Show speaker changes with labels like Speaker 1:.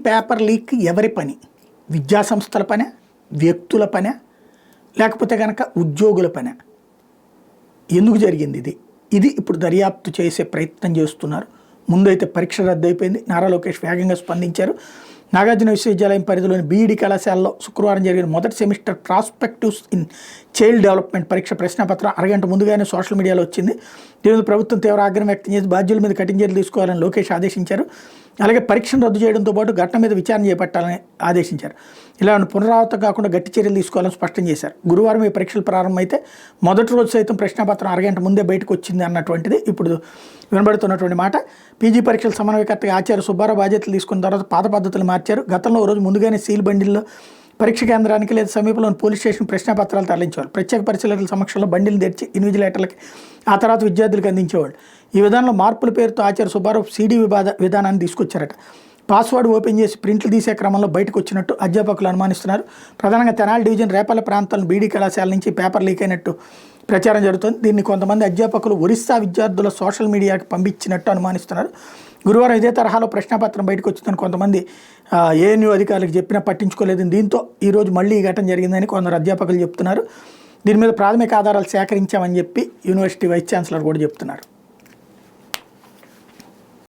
Speaker 1: Paper leak ఎవరి పని? విద్యాసంస్థల పనే, వ్యక్తుల పనే, లేకపోతే కనుక ఉద్యోగుల పనే? ఎందుకు జరిగింది ఇది ఇప్పుడు దర్యాప్తు చేసే ప్రయత్నం చేస్తున్నారు. ముందైతే పరీక్ష రద్దు అయిపోయింది. నారా లోకేష్ వేగంగా స్పందించారు. నాగార్జున విశ్వవిద్యాలయం పరిధిలోని బీఈడీ కళాశాలలో శుక్రవారం జరిగిన మొదటి semester perspectives in child development పరీక్ష ప్రశ్నపత్రం అరగంట ముందుగానే సోషల్ మీడియాలో వచ్చింది. దీనిలో ప్రభుత్వం తీవ్ర ఆగ్రహం వ్యక్తం చేసి బాధ్యుల మీద కఠిన చర్యలు తీసుకోవాలని లోకేష్ ఆదేశించారు. అలాగే పరీక్షను రద్దు చేయడంతో పాటు ఘటన మీద విచారణ చేపట్టాలని ఆదేశించారు. ఇలా పునరావృతం కాకుండా గట్టి చర్యలు తీసుకోవాలని స్పష్టం చేశారు. గురువారం ఈ పరీక్షలు ప్రారంభమైతే మొదటి రోజు సైతం ప్రశ్నపత్రం అరగంట ముందే బయటకు వచ్చింది అన్నటువంటిది ఇప్పుడు వినబడుతున్నటువంటి మాట. పీజీ పరీక్షల సమన్వయకర్తగా ఆచార్య సుబ్బారావు బాధ్యతలు తీసుకున్న తర్వాత పాత పద్ధతులు మార్చారు. గతంలో ఓ రోజు ముందుగానే సీల్ బండిల్లో పరీక్ష కేంద్రానికి లేదా సమీపంలోని పోలీస్ స్టేషన్ ప్రశ్నపత్రాలు తరలించేవారు. ప్రత్యేక పరిశీలకుల సమక్షంలో బండిలు తెరిచి ఇన్విజిలేటర్లకి ఆ తర్వాత విద్యార్థులకు అందించేవాళ్ళు. ఈ విధానంలో మార్పుల పేరుతో ఆచార్య సుబ్బారావు సీడీ విధానాన్ని తీసుకొచ్చారట. పాస్వర్డ్ ఓపెన్ చేసి ప్రింట్లు తీసే క్రమంలో బయటకు వచ్చినట్టు అధ్యాపకులు అనుమానిస్తున్నారు. ప్రధానంగా తెనాలి డివిజన్ రేపల్ల ప్రాంతాలను బీడీ కళాశాల నుంచి పేపర్ లీక్ అయినట్టు ప్రచారం జరుగుతుంది. దీన్ని కొంతమంది అధ్యాపకులు ఒరిస్సా విద్యార్థుల సోషల్ మీడియాకి పంపించినట్టు అనుమానిస్తున్నారు. గురువారం ఇదే తరహాలో ప్రశ్నపత్రం బయటకు వచ్చిందని కొంతమంది ఏఎన్యూ అధికారులకు చెప్పినా పట్టించుకోలేదని, దీంతో ఈరోజు మళ్ళీ ఈ ఘటన జరిగిందని కొందరు అధ్యాపకులు చెప్తున్నారు. దీని మీద ప్రాథమిక ఆధారాలు సేకరించామని చెప్పి యూనివర్సిటీ వైస్ ఛాన్సలర్ కూడా చెప్తున్నారు.